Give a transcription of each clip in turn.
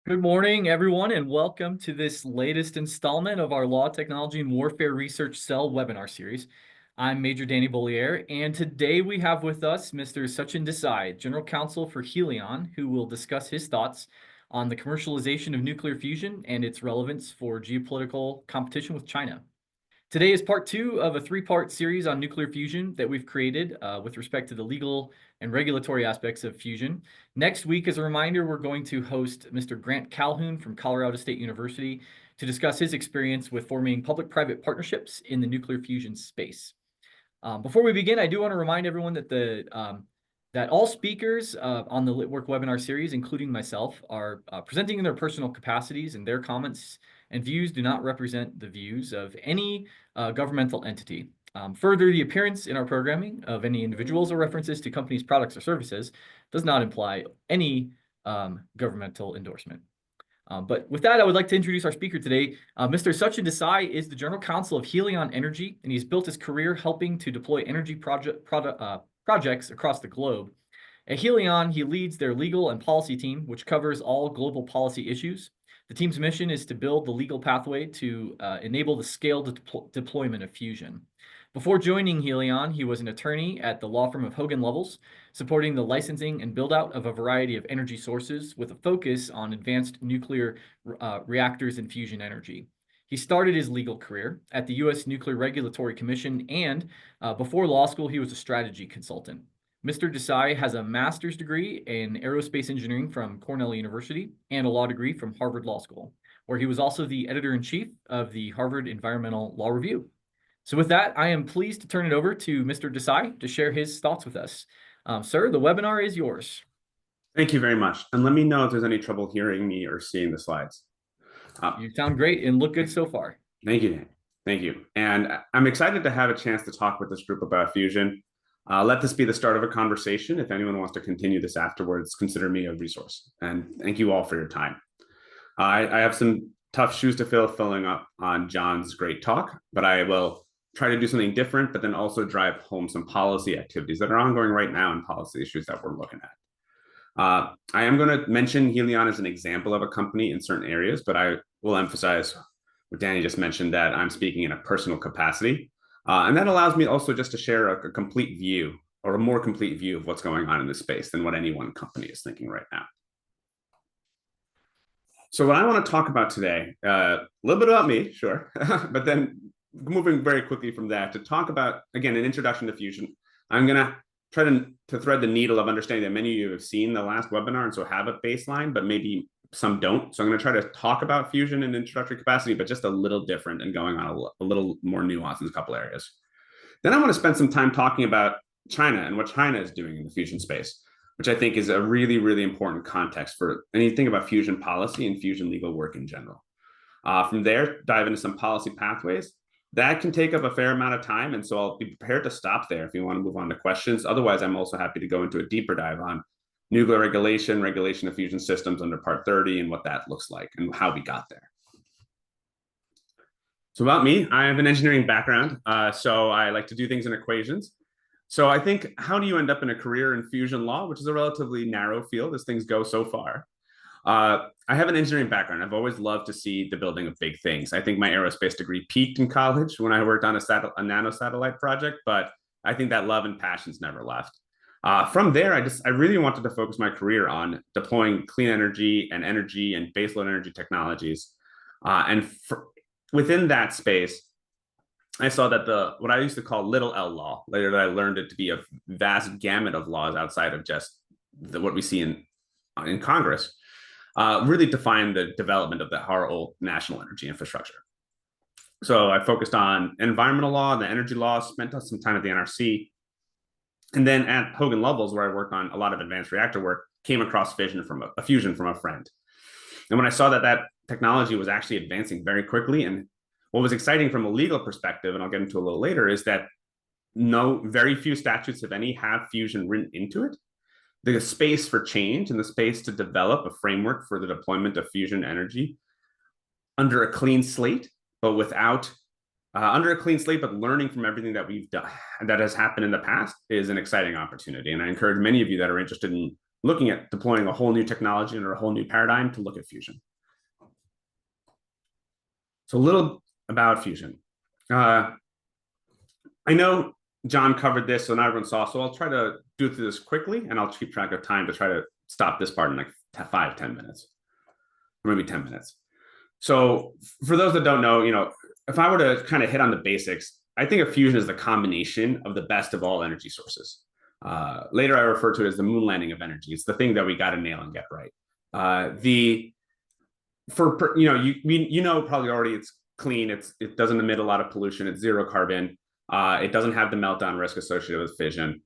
Good morning, everyone, and welcome to this latest installment of our Law, Technology, and Warfare Research Cell webinar series. I'm Major Danny Bollier, and today we have with us Mr. Sachin Desai, General Counsel for Helion, who will discuss his thoughts on the commercialization of nuclear fusion and its relevance for geopolitical competition with China. Today is part two of a three-part series on nuclear fusion that we've created with respect to the legal and regulatory aspects of fusion. Next week, as a reminder, we're going to host Mr. Grant Calhoun from Colorado State University to discuss his experience with forming public-private partnerships in the nuclear fusion space. Before we begin, I do want to remind everyone that that all speakers on the LitWork webinar series, including myself, are presenting in their personal capacities, and their comments and views do not represent the views of any governmental entity. Further, the appearance in our programming of any individuals or references to companies, products, or services does not imply any governmental endorsement. But with that, I would like to introduce our speaker today. Mr. Sachin Desai is the General Counsel of Helion Energy, and he's built his career helping to deploy energy projects across the globe. At Helion, he leads their legal and policy team, which covers all global policy issues. The team's mission is to build the legal pathway to enable the scaled deployment of fusion. Before joining Helion, he was an attorney at the law firm of Hogan Lovells, supporting the licensing and build-out of a variety of energy sources with a focus on advanced nuclear reactors and fusion energy. He started his legal career at the U.S. Nuclear Regulatory Commission, and before law school, he was a strategy consultant. Mr. Desai has a master's degree in aerospace engineering from Cornell University and a law degree from Harvard Law School, where he was also the editor-in-chief of the Harvard Environmental Law Review. So with that, I am pleased to turn it over to Mr. Desai to share his thoughts with us. Sir, the webinar is yours. Thank you very much. And let me know if there's any trouble hearing me or seeing the slides. You sound great and look good so far. Thank you, Dan. Thank you. And I'm excited to have a chance to talk with this group about fusion. Let this be the start of a conversation. If anyone wants to continue this afterwards, consider me a resource. And thank you all for your time. I have some tough shoes to fill filling up on John's great talk, but I will try to do something different, but then also drive home some policy activities that are ongoing right now and policy issues that we're looking at. I am going to mention Helion as an example of a company in certain areas, but I will emphasize what Danny just mentioned, that I'm speaking in a personal capacity. And that allows me also just to share a complete view, or a more complete view of what's going on in this space than what any one company is thinking right now. So what I want to talk about today, a little bit about me, sure, but then moving very quickly from that to talk about, again, an introduction to fusion. I'm going to try to thread the needle of understanding that many of you have seen the last webinar and so have a baseline, but maybe some don't. So I'm going to try to talk about fusion in introductory capacity, but just a little different and going on a little more nuance in a couple areas. Then I want to spend some time talking about China and what China is doing in the fusion space, which I think is a really, really important context for anything about fusion policy and fusion legal work in general. From there, dive into some policy pathways. That can take up a fair amount of time, and so I'll be prepared to stop there if you want to move on to questions. Otherwise, I'm also happy to go into a deeper dive on nuclear regulation, regulation of fusion systems under Part 30, and what that looks like and how we got there. So about me, I have an engineering background, so I like to do things in equations. So I think, how do you end up in a career in fusion law, which is a relatively narrow field as things go so far? I have an engineering background. I've always loved to see the building of big things. I think my aerospace degree peaked in college when I worked on a nanosatellite project, but I think that love and passion's never left. From there, I really wanted to focus my career on deploying clean energy and baseload energy technologies. Within that space, I saw that what I used to call little L law, later that I learned it to be a vast gamut of laws outside of just what we see in Congress, really defined the development of our old national energy infrastructure. So I focused on environmental law, the energy law, spent some time at the NRC. And then at Hogan Lovells, where I worked on a lot of advanced reactor work, came across fusion from a friend. And when I saw that technology was actually advancing very quickly, and what was exciting from a legal perspective, and I'll get into a little later, is that very few statutes, if any, have fusion written into it. The space for change and the space to develop a framework for the deployment of fusion energy under a clean slate, but learning from everything that we've done and that has happened in the past is an exciting opportunity. And I encourage many of you that are interested in looking at deploying a whole new technology or a whole new paradigm to look at fusion. So a little about fusion. I know John covered this, so not everyone saw. So I'll try to do through this quickly, and I'll keep track of time to try to stop this part in like 5-10 minutes, or maybe 10 minutes. So for those that don't know, if I were to kind of hit on the basics, I think of fusion as the combination of the best of all energy sources. Later, I refer to it as the moon landing of energy. It's the thing that we got to nail and get right. Probably already it's clean. It doesn't emit a lot of pollution. It's zero carbon. It doesn't have the meltdown risk associated with fission.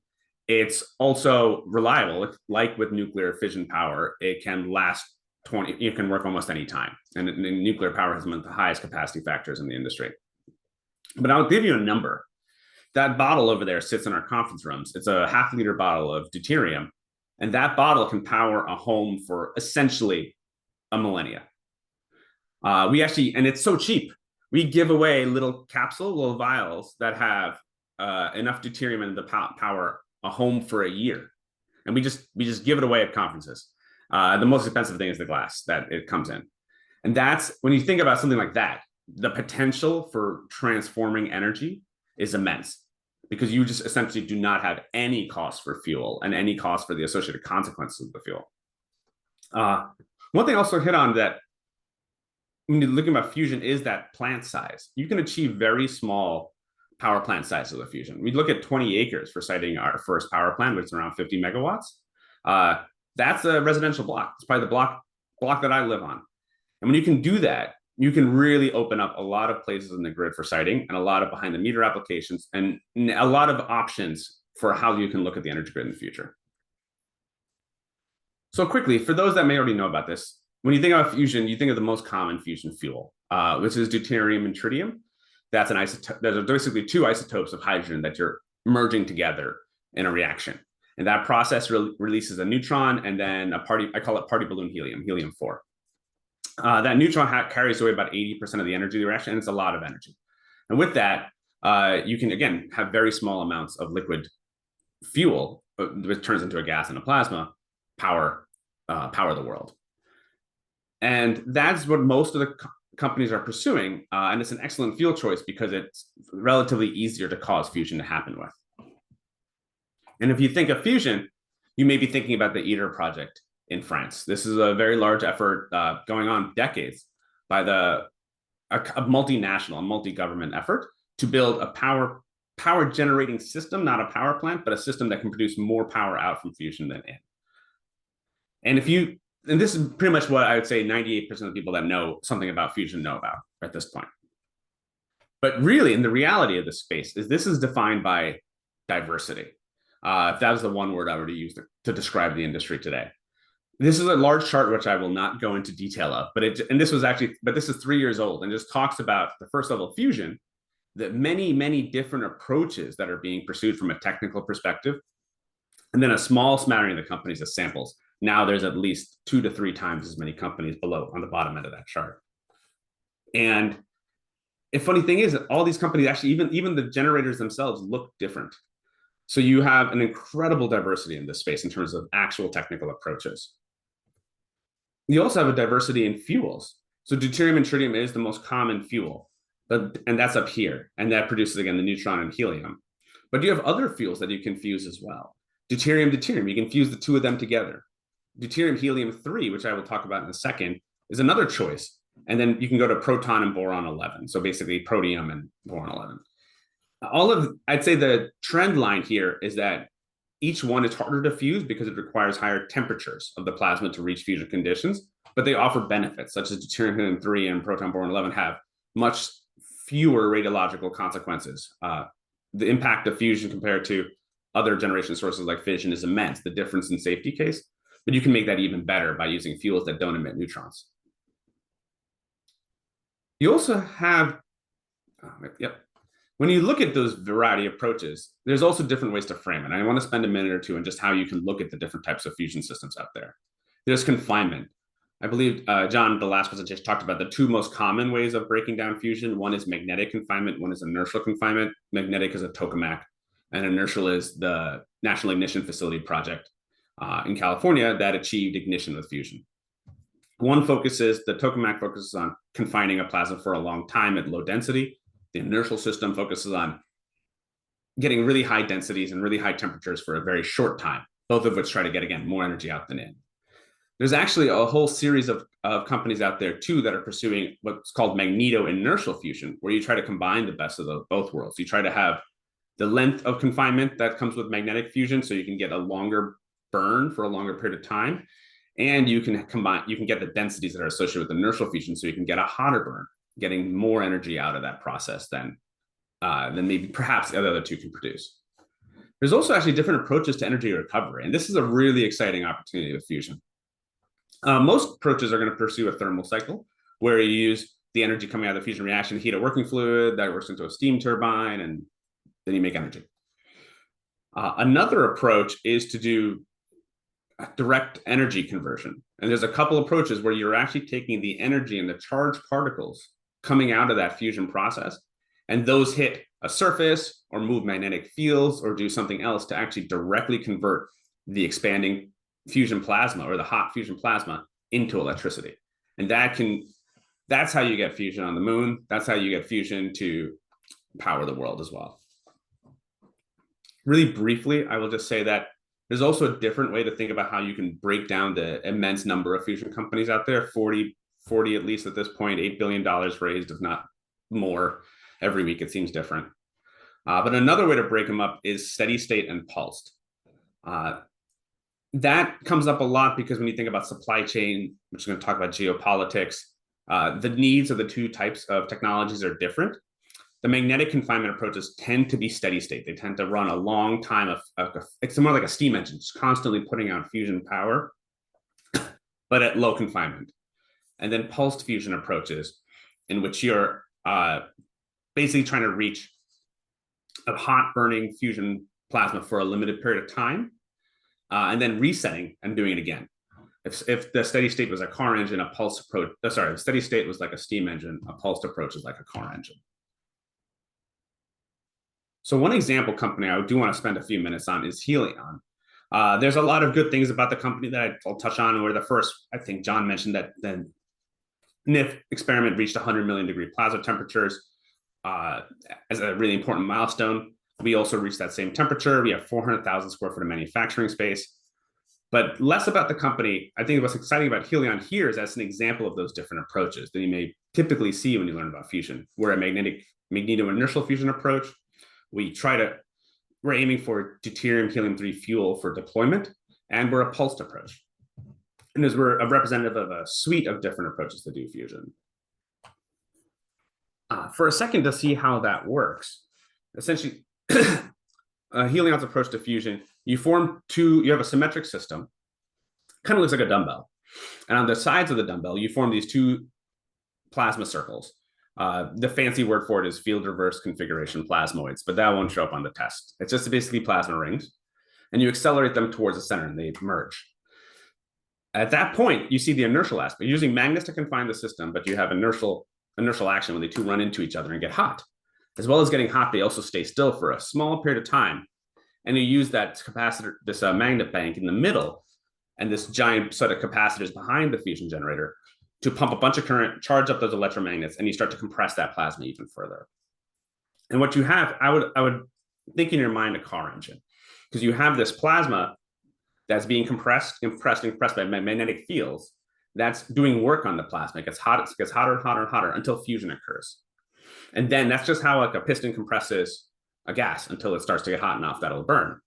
It's also reliable. Like with nuclear fission power, it can last 20. It can work almost any time. And nuclear power has one of the highest capacity factors in the industry. But I'll give you a number. That bottle over there sits in our conference rooms. It's a half-liter bottle of deuterium, and that bottle can power a home for essentially a millennia. And it's so cheap. We give away little vials that have enough deuterium in the power a home for a year, and we just give it away at conferences. The most expensive thing is the glass that it comes in, and that's when you think about something like that. The potential for transforming energy is immense because you just essentially do not have any cost for fuel and any cost for the associated consequences of the fuel. One thing I also hit on that when you're looking about fusion is that plant size. You can achieve very small power plant sizes with fusion. We look at 20 acres for siting our first power plant, which is around 50 megawatts. That's a residential block. It's probably the block that I live on. And when you can do that, you can really open up a lot of places in the grid for siting and a lot of behind the meter applications and a lot of options for how you can look at the energy grid in the future. So quickly, for those that may already know about this, when you think about fusion, you think of the most common fusion fuel, which is deuterium and tritium. That's an isotope. There's basically two isotopes of hydrogen that you're merging together in a reaction. And that process releases a neutron and then I call it party balloon helium, helium-4. That neutron carries away about 80% of the energy of the reaction, and it's a lot of energy. And with that, you can, again, have very small amounts of liquid fuel, which turns into a gas and a plasma, power the world. And that's what most of the companies are pursuing. And it's an excellent fuel choice because it's relatively easier to cause fusion to happen with. And if you think of fusion, you may be thinking about the ITER project in France. This is a very large effort going on decades by a multinational, a multi-government effort to build a power generating system, not a power plant, but a system that can produce more power out from fusion than in. And this is pretty much what I would say 98% of the people that know something about fusion know about at this point. But really, in the reality of the space, this is defined by diversity. If that was the one word I were to use to describe the industry today. This is a large chart, which I will not go into detail of, but this is 3 years old and just talks about the first level of fusion, the many, many different approaches that are being pursued from a technical perspective, and then a small smattering of the companies as samples. Now there's at least 2 to 3 times as many companies below on the bottom end of that chart. And the funny thing is that all these companies, actually, even the generators themselves look different. So you have an incredible diversity in this space in terms of actual technical approaches. You also have a diversity in fuels. So deuterium and tritium is the most common fuel, and that's up here. And that produces, again, the neutron and helium. But you have other fuels that you can fuse as well. Deuterium, you can fuse the two of them together. Deuterium helium-3, which I will talk about in a second, is another choice. And then you can go to proton and boron 11. So basically protium and boron 11. I'd say the trend line here is that each one is harder to fuse because it requires higher temperatures of the plasma to reach fusion conditions, but they offer benefits such as deuterium helium-3 and proton boron 11 have much fewer radiological consequences. The impact of fusion compared to other generation sources like fission is immense, the difference in safety case, but you can make that even better by using fuels that don't emit neutrons. You also have, when you look at those variety of approaches, there's also different ways to frame it. And I want to spend a minute or two on just how you can look at the different types of fusion systems out there. There's confinement. I believe John, the last presentation, talked about the 2 most common ways of breaking down fusion. One is magnetic confinement, one is inertial confinement. Magnetic is a tokamak, and inertial is the National Ignition Facility project. in California that achieved ignition with fusion. One focuses, the tokamak focuses on confining a plasma for a long time at low density. The inertial system focuses on getting really high densities and really high temperatures for a very short time, both of which try to get, again, more energy out than in. There's actually a whole series of companies out there too that are pursuing what's called magneto-inertial fusion, where you try to combine the best of both worlds. You try to have the length of confinement that comes with magnetic fusion, so you can get a longer burn for a longer period of time, and you can get the densities that are associated with inertial fusion, so you can get a hotter burn, getting more energy out of that process than maybe perhaps the other two can produce. There's also actually different approaches to energy recovery, and this is a really exciting opportunity with fusion. Most approaches are going to pursue a thermal cycle, where you use the energy coming out of the fusion reaction to heat a working fluid that works into a steam turbine, and then you make energy. Another approach is to do direct energy conversion. And there's a couple approaches where you're actually taking the energy and the charged particles coming out of that fusion process, and those hit a surface or move magnetic fields or do something else to actually directly convert the expanding fusion plasma or the hot fusion plasma into electricity. And that's how you get fusion on the moon. That's how you get fusion to power the world as well. Really briefly, I will just say that there's also a different way to think about how you can break down the immense number of fusion companies out there, 40 at least at this point, $8 billion raised, if not more. Every week it seems different. But another way to break them up is steady state and pulsed. That comes up a lot because when you think about supply chain, which is going to talk about geopolitics, the needs of the two types of technologies are different. The magnetic confinement approaches tend to be steady state. They tend to run a long time it's more like a steam engine, just constantly putting out fusion power, but at low confinement. And then pulsed fusion approaches, in which you're basically trying to reach a hot burning fusion plasma for a limited period of time, and then resetting and doing it again. If the steady state was a car engine, a pulse approach, if steady state was like a steam engine, a pulsed approach is like a car engine. So one example company I do want to spend a few minutes on is Helion. There's a lot of good things about the company that I'll touch on. Where the first, I think John mentioned that the NIF experiment reached 100 million degree plasma temperatures as a really important milestone. We also reached that same temperature. We have 400,000 square foot of manufacturing space. But less about the company. I think what's exciting about Helion here is as an example of those different approaches that you may typically see when you learn about fusion. We're a magneto-inertial fusion approach. We're aiming for deuterium helium-3 fuel for deployment, and we're a pulsed approach. And as we're a representative of a suite of different approaches to do fusion. For a second to see how that works, essentially, Helion's approach to fusion, you have a symmetric system, kind of looks like a dumbbell. And on the sides of the dumbbell, you form these two plasma circles. The fancy word for it is field reverse configuration plasmoids, but that won't show up on the test. It's just basically plasma rings, and you accelerate them towards the center and they merge. At that point, you see the inertial aspect. You're using magnets to confine the system, but you have inertial action when the two run into each other and get hot. As well as getting hot, they also stay still for a small period of time. And you use that capacitor, this magnet bank in the middle, and this giant set of capacitors behind the fusion generator to pump a bunch of current, charge up those electromagnets, and you start to compress that plasma even further. And what you have, I would think in your mind a car engine, because you have this plasma that's being compressed by magnetic fields that's doing work on the plasma. It gets hotter and hotter and hotter until fusion occurs. And then that's just how like a piston compresses a gas until it starts to get hot enough that it'll burn.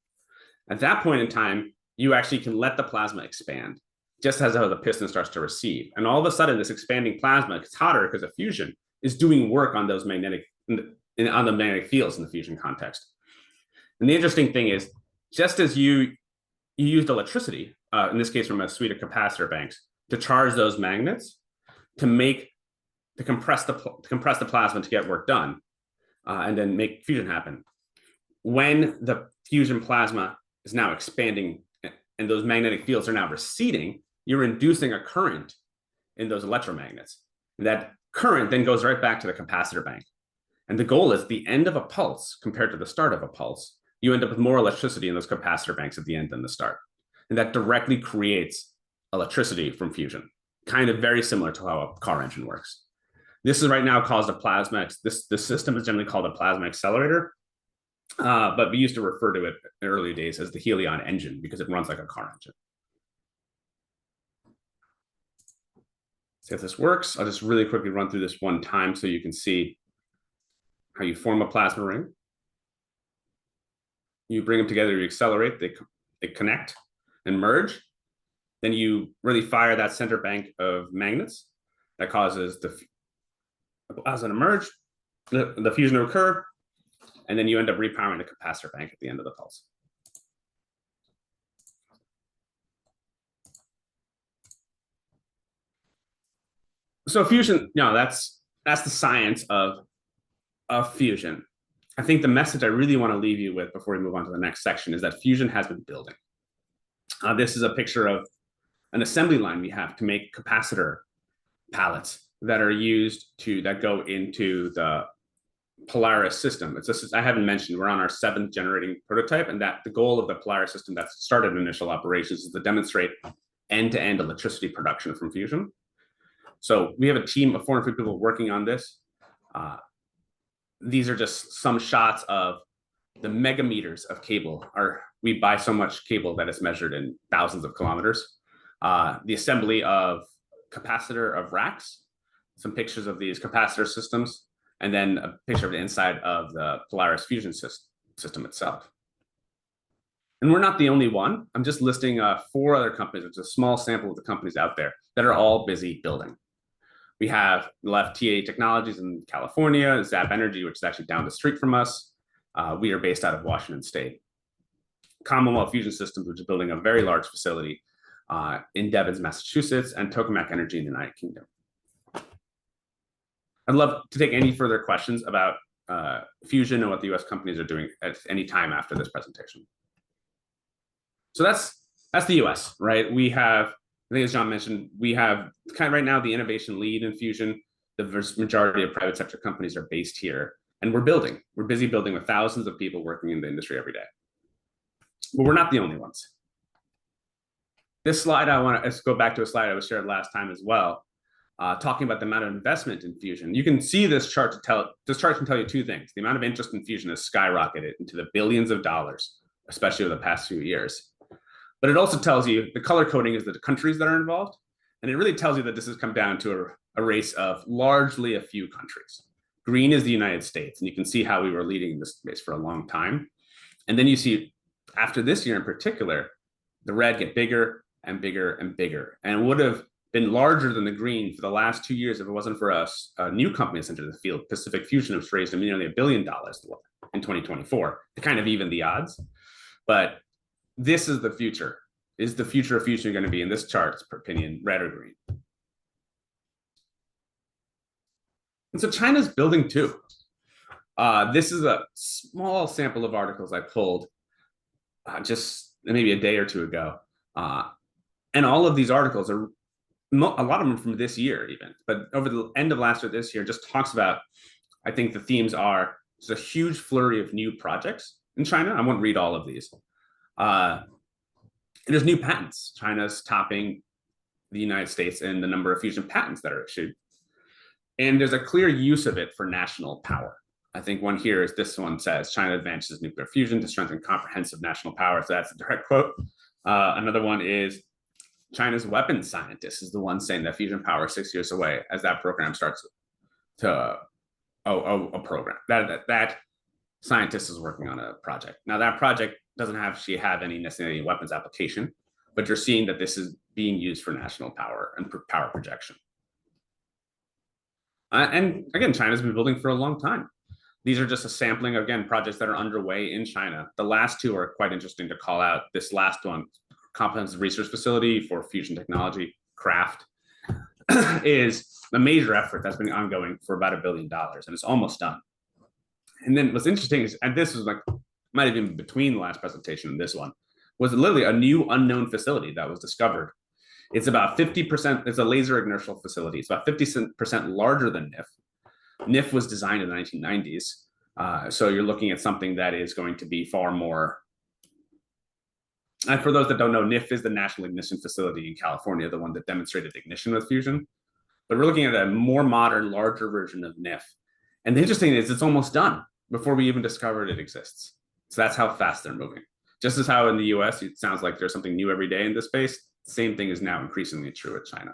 At that point in time, you actually can let the plasma expand, just as how the piston starts to recede. And all of a sudden, this expanding plasma gets hotter because of fusion is doing work on those on the magnetic fields in the fusion context. And the interesting thing is, just as you used electricity, in this case from a suite of capacitor banks, to charge those magnets to compress the plasma to get work done, and then make fusion happen. When the fusion plasma is now expanding and those magnetic fields are now receding, you're inducing a current in those electromagnets. That current then goes right back to the capacitor bank. And the goal is the end of a pulse compared to the start of a pulse, you end up with more electricity in those capacitor banks at the end than the start. and that directly creates electricity from fusion, kind of very similar to how a car engine works. This is right now called a plasma. This system is generally called a plasma accelerator, but we used to refer to it in early days as the Helion engine because it runs like a car engine. See if this works. I'll just really quickly run through this one time so you can see how you form a plasma ring. You bring them together, you accelerate, they connect and merge. Then you really fire that center bank of magnets that causes the plasma to merge, the fusion to occur, and then you end up repowering the capacitor bank at the end of the pulse. So fusion, that's the science of fusion. I think the message I really want to leave you with before we move on to the next section is that fusion has been building. This is a picture of an assembly line we have to make capacitor pallets that are used that go into the Polaris system. I haven't mentioned, we're on our 7th generating prototype, and that the goal of the Polaris system that started initial operations is to demonstrate end-to-end electricity production from fusion. So we have a team of 450 people working on this. These are just some shots of the megameters of cable. We buy so much cable that is measured in thousands of kilometers. The assembly of capacitor of racks, some pictures of these capacitor systems, and then a picture of the inside of the Polaris fusion system itself. And we're not the only one. I'm just listing 4 other companies, which is a small sample of the companies out there that are all busy building. We have left TA Technologies in California, Zap Energy, which is actually down the street from us. We are based out of Washington State. Commonwealth Fusion Systems, which is building a very large facility in Devens, Massachusetts, and Tokamak Energy in the United Kingdom. I'd love to take any further questions about fusion and what the US companies are doing at any time after this presentation. So that's the US, right? We have, I think as John mentioned, we have kind of right now the innovation lead in fusion. The majority of private sector companies are based here, and we're busy building with thousands of people working in the industry every day. But we're not the only ones. This slide, let's go back to a slide I was shared last time as well, talking about the amount of investment in fusion. You can see this chart this chart can tell you 2 things. The amount of interest in fusion has skyrocketed into the billions of dollars, especially over the past few years. But it also tells you the color coding is the countries that are involved. And it really tells you that this has come down to a race of largely a few countries. Green is the United States, and you can see how we were leading in this space for a long time. And then you see, after this year in particular, the red get bigger and bigger and bigger. And it would have been larger than the green for the last 2 years if it wasn't for us, a new company that's entered the field, Pacific Fusion, which raised nearly $1 billion in 2024 to kind of even the odds. But this is the future. Is the future of fusion going to be in this chart's opinion, red or green? And so China's building too. This is a small sample of articles I pulled just maybe a day or 2 ago. And all of these articles are, a lot of them from this year even, but over the end of last year, this year, just talks about, I think the themes are, there's a huge flurry of new projects in China. I won't read all of these. There's new patents. China's topping the United States in the number of fusion patents that are issued. And there's a clear use of it for national power. I think one here is this one says, China advances nuclear fusion to strengthen comprehensive national power. So that's a direct quote. Another one is, China's weapons scientist is the one saying that fusion power is 6 years away as that program starts to, a program. That scientist is working on a project. Now that project doesn't actually have any necessarily weapons application, but you're seeing that this is being used for national power and power projection. And again, China's been building for a long time. These are just a sampling of, again, projects that are underway in China. The last 2 are quite interesting to call out. This last one, Comprehensive Research Facility for Fusion Technology, CRAFT, is a major effort that's been ongoing for about $1 billion, and it's almost done. And then what's interesting is, and this was like, might have been between the last presentation and this one, was literally a new unknown facility that was discovered. It's about 50%, it's a laser inertial facility. It's about 50% larger than NIF. NIF was designed in the 1990s. So you're looking at something that is going to be far more And for those that don't know, NIF is the National Ignition Facility in California, the one that demonstrated ignition with fusion. But we're looking at a more modern, larger version of NIF. And the interesting thing is it's almost done before we even discovered it exists. So that's how fast they're moving. Just as how in the US, it sounds like there's something new every day in this space, the same thing is now increasingly true at China.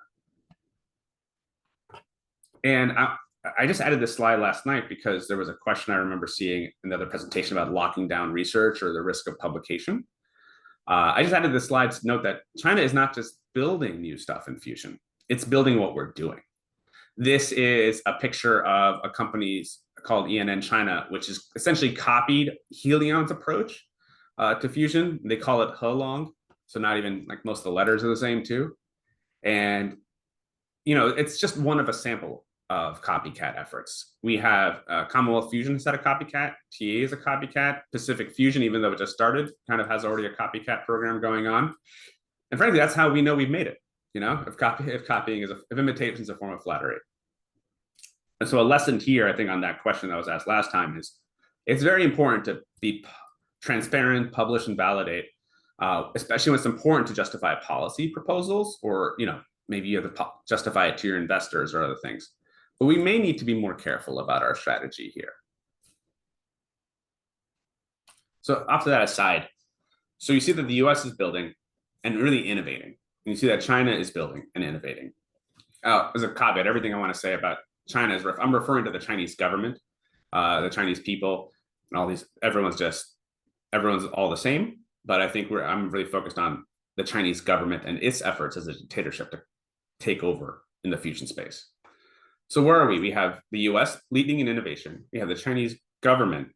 And I just added this slide last night because there was a question I remember seeing in another presentation about locking down research or the risk of publication. I just added this slide to note that China is not just building new stuff in fusion, it's building what we're doing. This is a picture of a company called ENN China, which is essentially copied Helion's approach to fusion. They call it Helong, so not even like most of the letters are the same too. And it's just one of a sample of copycat efforts. We have Commonwealth Fusion has had a copycat, TA is a copycat, Pacific Fusion, even though it just started, kind of has already a copycat program going on. And frankly, that's how we know we've made it. If imitation is a form of flattery. And so a lesson here, I think, on that question that was asked last time is it's very important to be transparent, publish, and validate, especially when it's important to justify policy proposals or, maybe you have to justify it to your investors or other things. But we may need to be more careful about our strategy here. So off to that aside, so you see that the US is building and really innovating. And you see that China is building and innovating. As a caveat, everything I want to say about China is I'm referring to the Chinese government, the Chinese people, and all these. Everyone's all the same. But I think I'm really focused on the Chinese government and its efforts as a dictatorship to take over in the fusion space. So where are we? We have the US leading in innovation. We have the Chinese government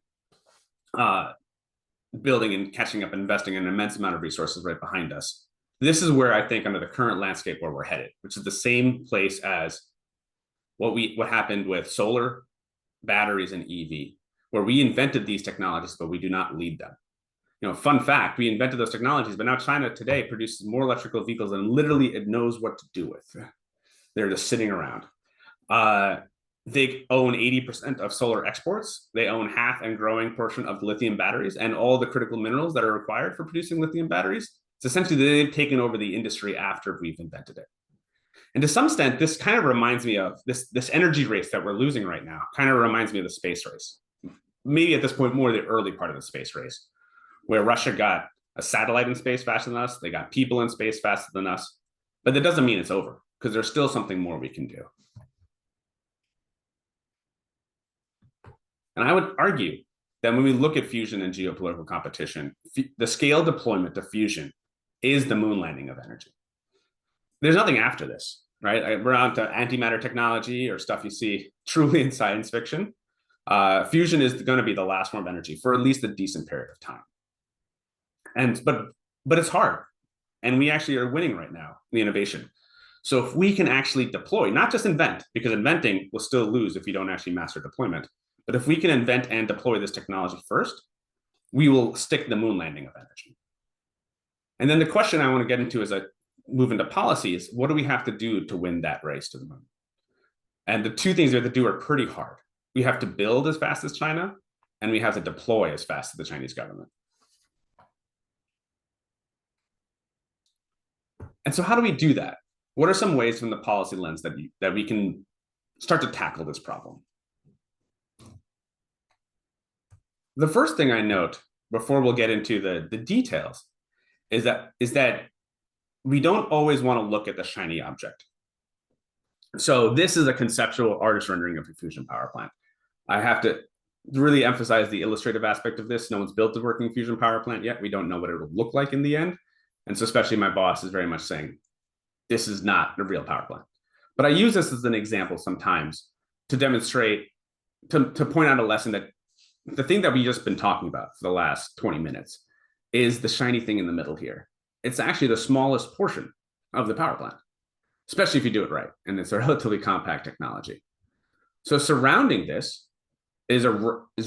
building and catching up and investing an immense amount of resources right behind us. This is where I think under the current landscape where we're headed, which is the same place as what happened with solar, batteries, and EV, where we invented these technologies, but we do not lead them. Fun fact, we invented those technologies, but now China today produces more electrical vehicles than literally it knows what to do with. They're just sitting around. They own 80% of solar exports. They own half and growing portion of lithium batteries and all the critical minerals that are required for producing lithium batteries. It's essentially they've taken over the industry after we've invented it. And to some extent, this kind of reminds me of this energy race that we're losing right now, kind of reminds me of the space race. Maybe at this point, more the early part of the space race, where Russia got a satellite in space faster than us. They got people in space faster than us. But that doesn't mean it's over, because there's still something more we can do. And I would argue that when we look at fusion and geopolitical competition, the scale deployment of fusion is the moon landing of energy. There's nothing after this, right? We're on to antimatter technology or stuff you see truly in science fiction. Fusion is going to be the last form of energy for at least a decent period of time. But it's hard. And we actually are winning right now in the innovation. So if we can actually deploy, not just invent, because inventing will still lose if you don't actually master deployment. But if we can invent and deploy this technology first, we will stick the moon landing of energy. And then the question I want to get into as I move into policy is, what do we have to do to win that race to the moon? And the two things we have to do are pretty hard. We have to build as fast as China, and we have to deploy as fast as the Chinese government. And so how do we do that? What are some ways from the policy lens that we can start to tackle this problem? The first thing I note before we'll get into the details is that we don't always want to look at the shiny object. So this is a conceptual artist rendering of a fusion power plant. I have to really emphasize the illustrative aspect of this. No one's built a working fusion power plant yet. We don't know what it will look like in the end. And so especially my boss is very much saying, this is not a real power plant. But I use this as an example sometimes to demonstrate, to point out a lesson that the thing that we've just been talking about for the last 20 minutes is the shiny thing in the middle here. It's actually the smallest portion of the power plant, especially if you do it right. And it's a relatively compact technology. So surrounding this is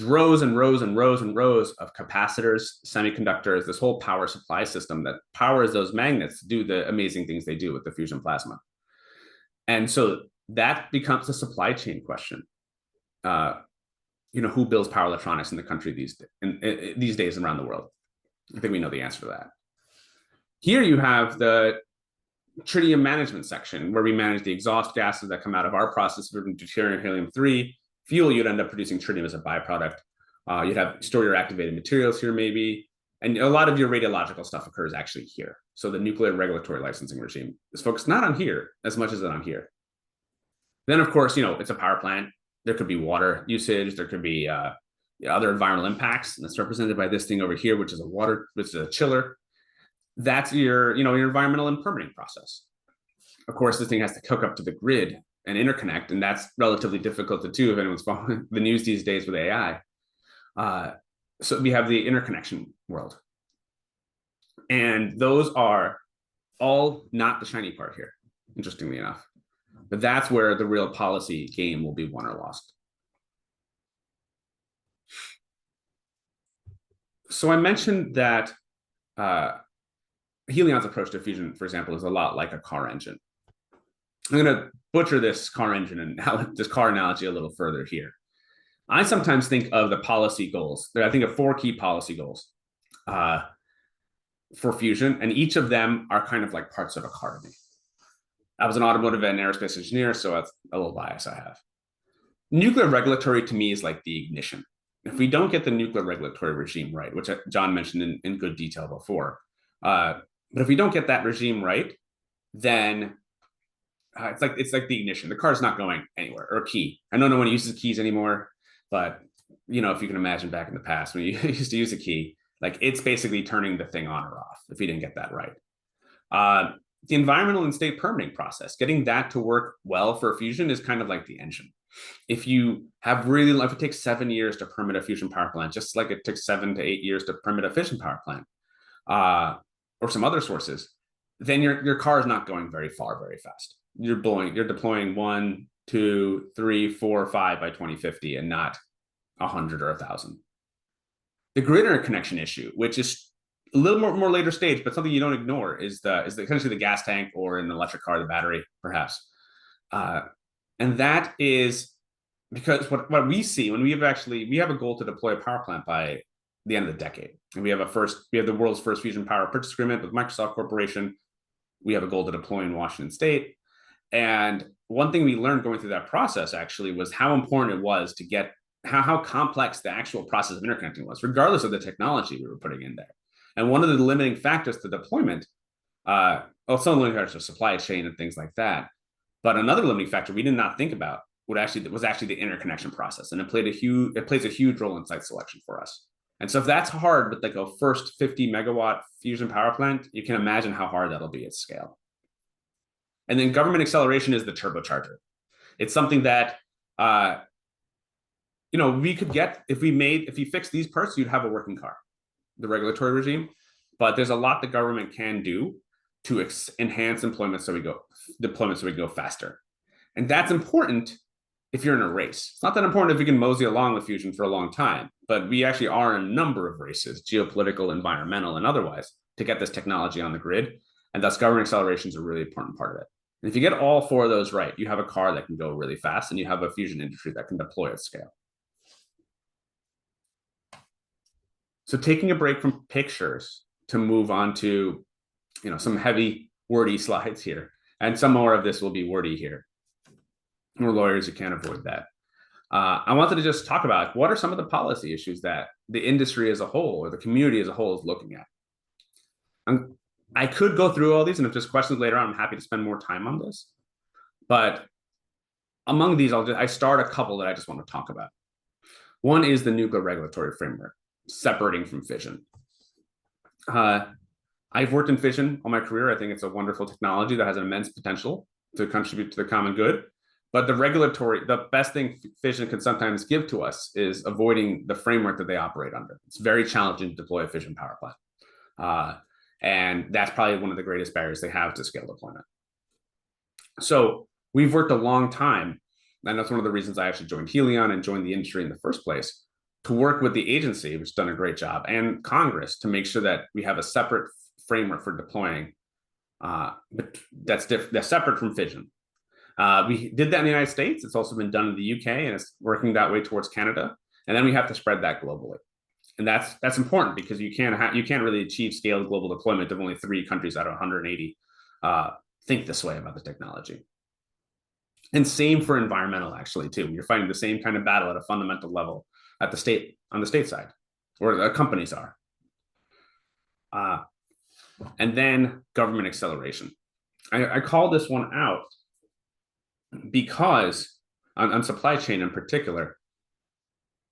rows and rows and rows and rows of capacitors, semiconductors, this whole power supply system that powers those magnets to do the amazing things they do with the fusion plasma. And so that becomes a supply chain question. Who builds power electronics in the country these days around the world? I think we know the answer to that. Here you have the tritium management section where we manage the exhaust gases that come out of our process from deuterium helium-3 fuel. You'd end up producing tritium as a byproduct. You'd have store your activated materials here maybe, and a lot of your radiological stuff occurs actually here. So the nuclear regulatory licensing regime is focused not on here as much as on here. Then of course, it's a power plant. There could be water usage. There could be other environmental impacts, and that's represented by this thing over here, which is a chiller. That's your environmental and permitting process. Of course, this thing has to hook up to the grid and interconnect, and that's relatively difficult to do if anyone's following the news these days with AI. So we have the interconnection world. And those are all not the shiny part here, interestingly enough. But that's where the real policy game will be won or lost. So I mentioned that Helion's approach to fusion, for example, is a lot like a car engine. I'm going to butcher this car engine and this car analogy a little further here. I sometimes think of the policy goals. I think of 4 key policy goals for fusion, and each of them are kind of like parts of a car to me. I was an automotive and aerospace engineer, so that's a little bias I have. Nuclear regulatory to me is like the ignition. If we don't get the nuclear regulatory regime right, which John mentioned in good detail before, but if we don't get that regime right, then it's like the ignition. The car's not going anywhere, or a key. I know no one uses keys anymore, but if you can imagine back in the past when you used to use a key, like it's basically turning the thing on or off if you didn't get that right. The environmental and state permitting process, getting that to work well for a fusion is kind of like the engine. If it takes 7 years to permit a fusion power plant, just like it took 7 to 8 years to permit a fission power plant, or some other sources, then your car is not going very far very fast. You're deploying 1, 2, 3, 4, 5 by 2050, and not 100 or 1,000. The grid interconnection issue, which is a little more later stage, but something you don't ignore, is essentially the gas tank, or in an electric car, the battery, perhaps. And that is because what we see when we have a goal to deploy a power plant by the end of the decade, and we have the world's first fusion power purchase agreement with Microsoft Corporation. We have a goal to deploy in Washington State, and one thing we learned going through that process actually was how important it was to get how complex the actual process of interconnecting was, regardless of the technology we were putting in there. And one of the limiting factors to deployment, some limiting factors of supply chain and things like that, but another limiting factor we did not think about was actually the interconnection process, and it plays a huge role in site selection for us. And so if that's hard with like a first 50 megawatt fusion power plant, you can imagine how hard that'll be at scale. And then government acceleration is the turbocharger. It's something that we could get if you fix these parts, you'd have a working car, the regulatory regime. But there's a lot the government can do to enhance deployment so we go faster. And that's important if you're in a race. It's not that important if you can mosey along with fusion for a long time, but we actually are in a number of races, geopolitical, environmental, and otherwise, to get this technology on the grid. And thus government acceleration is a really important part of it. And if you get all 4 of those right, you have a car that can go really fast, and you have a fusion industry that can deploy at scale. So taking a break from pictures to move on to some heavy, wordy slides here. And some more of this will be wordy here. We're lawyers, you can't avoid that. I wanted to just talk about what are some of the policy issues that the industry as a whole, or the community as a whole, is looking at. I could go through all these, and if there's questions later on, I'm happy to spend more time on this. But among these, I start a couple that I just want to talk about. One is the nuclear regulatory framework, separating from fission. I've worked in fission all my career. I think it's a wonderful technology that has an immense potential to contribute to the common good. But the best thing fission can sometimes give to us is avoiding the framework that they operate under. It's very challenging to deploy a fission power plant. And that's probably one of the greatest barriers they have to scale deployment. So we've worked a long time, and that's one of the reasons I actually joined Helion and joined the industry in the first place, to work with the agency, which has done a great job, and Congress, to make sure that we have a separate framework for deploying, but that's separate from fission. We did that in the United States. It's also been done in the UK, and it's working that way towards Canada. And then we have to spread that globally. And that's important because you can't really achieve scaled global deployment if only 3 countries out of 180 think this way about the technology. And same for environmental, actually, too. You're fighting the same kind of battle at a fundamental level at the state on the state side, where the companies are. And then government acceleration. I call this one out because on supply chain in particular,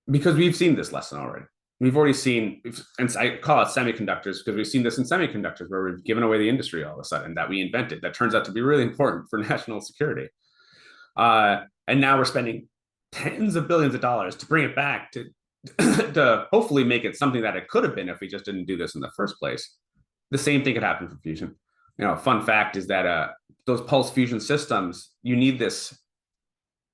because we've seen this lesson already. We've already seen, and I call it semiconductors because we've seen this in semiconductors where we've given away the industry all of a sudden that we invented that turns out to be really important for national security. And now we're spending tens of billions of dollars to bring it back to to hopefully make it something that it could have been if we just didn't do this in the first place. The same thing could happen for fusion. Fun fact is that those pulse fusion systems, you need this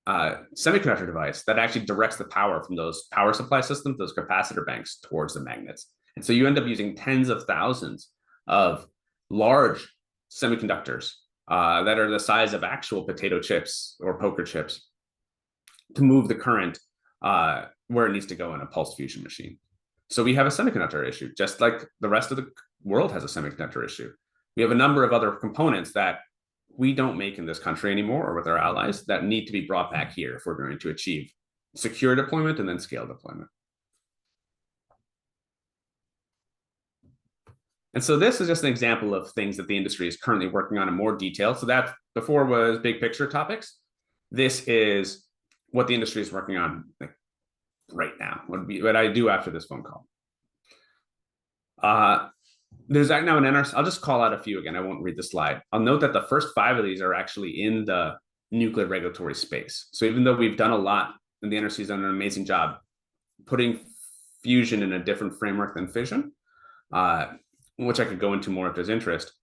semiconductor device that actually directs the power from those power supply systems, those capacitor banks, towards the magnets. And so you end up using tens of thousands of large semiconductors that are the size of actual potato chips or poker chips to move the current where it needs to go in a pulse fusion machine. So we have a semiconductor issue, just like the rest of the world has a semiconductor issue. We have a number of other components that we don't make in this country anymore or with our allies that need to be brought back here if we're going to achieve secure deployment and then scale deployment. And so this is just an example of things that the industry is currently working on in more detail. So that before was big picture topics. This is what the industry is working on right now, what I do after this phone call. There's now an NRC. I'll just call out a few again. I won't read the slide. I'll note that the first 5 of these are actually in the nuclear regulatory space. So even though we've done a lot, and the NRC has done an amazing job putting fusion in a different framework than fission, which I could go into more if there's interest,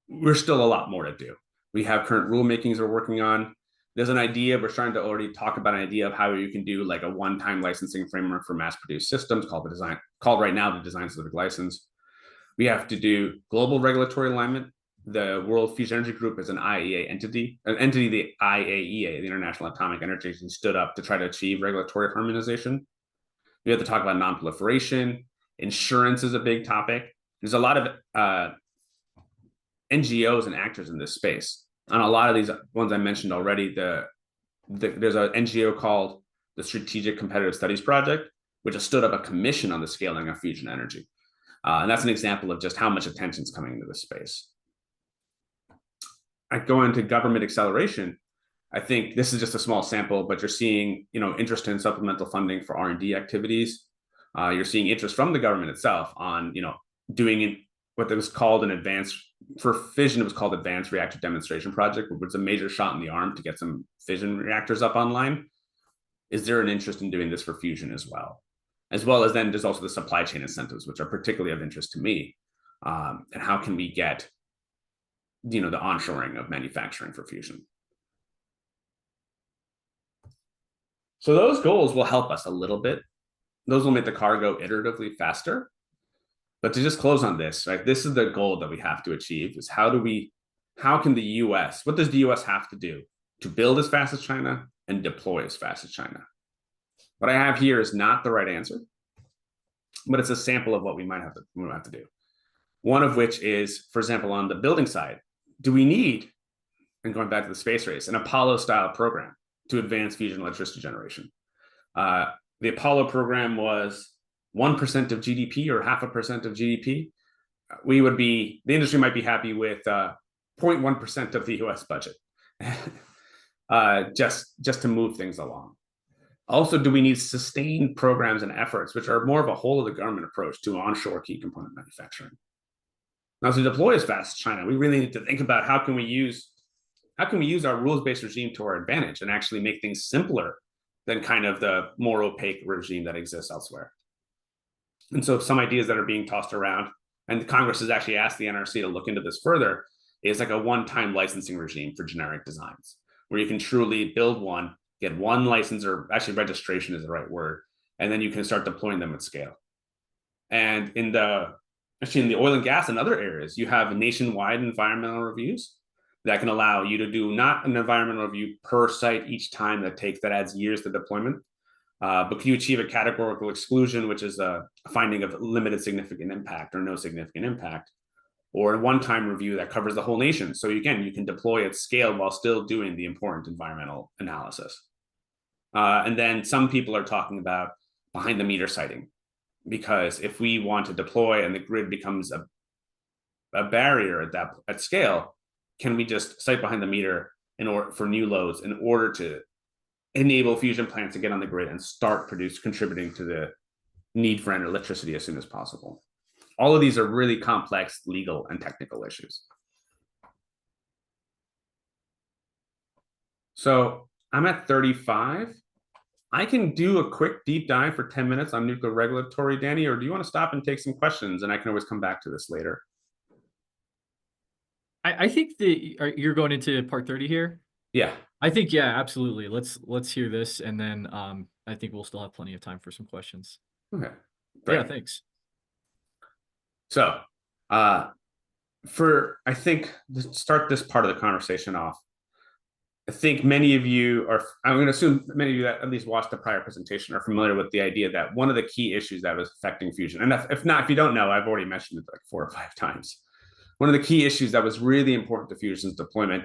we're still a lot more to do. We have current rulemakings we're working on. There's an idea, we're starting to already talk about an idea of how you can do like a one-time licensing framework for mass-produced systems called right now the Design Specific License. We have to do global regulatory alignment. The World Fusion Energy Group is an IAEA entity, the IAEA, the International Atomic Energy Agency, stood up to try to achieve regulatory harmonization. We have to talk about non-proliferation. Insurance is a big topic. There's a lot of NGOs and actors in this space. On a lot of these ones I mentioned already, there's an NGO called the Strategic Competitive Studies Project, which has stood up a commission on the scaling of fusion energy. And that's an example of just how much attention is coming into this space. I go into government acceleration. I think this is just a small sample, but you're seeing interest in supplemental funding for R&D activities. You're seeing interest from the government itself on doing what was called an advanced, for fission, it was called Advanced Reactor Demonstration Project, which was a major shot in the arm to get some fission reactors up online. Is there an interest in doing this for fusion as well? As well as then there's also the supply chain incentives, which are particularly of interest to me. And how can we get, the onshoring of manufacturing for fusion? So those goals will help us a little bit. Those will make the car go iteratively faster. But to just close on this, right? This is the goal that we have to achieve: is how can the U.S., what does the U.S. have to do to build as fast as China and deploy as fast as China? What I have here is not the right answer, but it's a sample of what we might have to do. One of which is, for example, on the building side, do we need, and going back to the space race, an Apollo-style program to advance fusion electricity generation? The Apollo program was 1% of GDP or 0.5% of GDP. The industry might be happy with 0.1% of the US budget, just to move things along. Also, do we need sustained programs and efforts, which are more of a whole of the government approach to onshore key component manufacturing? Now, to deploy as fast as China, we really need to think about how can we use our rules-based regime to our advantage and actually make things simpler than kind of the more opaque regime that exists elsewhere. And so some ideas that are being tossed around, and Congress has actually asked the NRC to look into this further, is like a one-time licensing regime for generic designs, where you can truly build one, get one license, or actually registration is the right word, and then you can start deploying them at scale. And in the oil and gas and other areas, you have nationwide environmental reviews that can allow you to do not an environmental review per site each time that adds years to deployment, But can you achieve a categorical exclusion, which is a finding of limited significant impact or no significant impact, or a one-time review that covers the whole nation? So again, you can deploy at scale while still doing the important environmental analysis. And then some people are talking about behind the meter siting, because if we want to deploy and the grid becomes a barrier at scale, can we just site behind the meter in order for new loads in order to enable fusion plants to get on the grid and start contributing to the need for electricity as soon as possible? All of these are really complex legal and technical issues. So I'm at 35. I can do a quick deep dive for 10 minutes on nuclear regulatory, Danny, or do you want to stop and take some questions? And I can always come back to this later. I think you're going into part 30 here. Yeah. I think, yeah, absolutely. Let's hear this, and then I think we'll still have plenty of time for some questions. Okay. Great. Yeah, thanks. So, I think to start this part of the conversation off, I think many of you are, I'm going to assume many of you that at least watched the prior presentation are familiar with the idea that one of the key issues that was affecting fusion, and if not, if you don't know, I've already mentioned it like 4 or 5 times. One of the key issues that was really important to fusion's deployment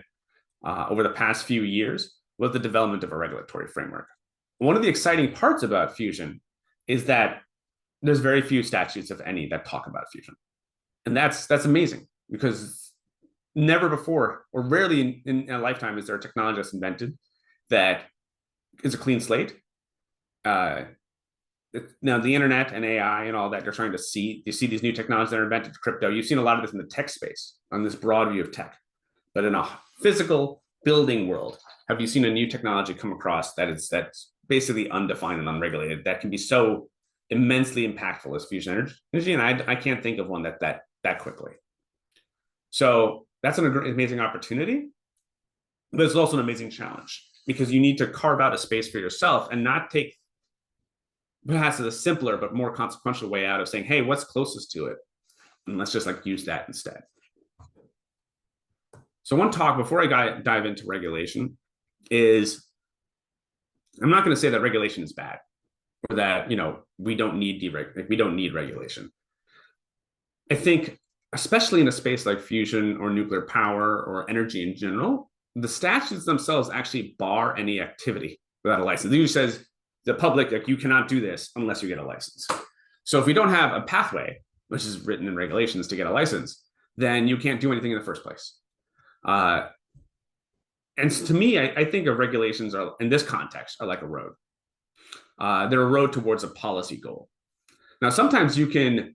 over the past few years was the development of a regulatory framework. One of the exciting parts about fusion is that there's very few statutes, if any, that talk about fusion. And that's amazing, because never before, or rarely in a lifetime, is there a technology that's invented that is a clean slate. Now, the internet and AI and all that, you're trying to see, you see these new technologies that are invented, crypto. You've seen a lot of this in the tech space, on this broad view of tech. But in a physical building world, have you seen a new technology come across that's basically undefined and unregulated, that can be so immensely impactful as fusion energy? And I can't think of one that quickly. So that's an amazing opportunity, but it's also an amazing challenge, because you need to carve out a space for yourself and not take perhaps a simpler but more consequential way out of saying, hey, what's closest to it? And let's just like use that instead. So one talk before I dive into regulation is, I'm not going to say that regulation is bad, or that, we don't need regulation. I think, especially in a space like fusion or nuclear power or energy in general, the statutes themselves actually bar any activity without a license. It usually says the public, like, you cannot do this unless you get a license. So if we don't have a pathway, which is written in regulations, to get a license, then you can't do anything in the first place. And to me, I think of regulations are, in this context, are like a road. They're a road towards a policy goal. Now, sometimes you can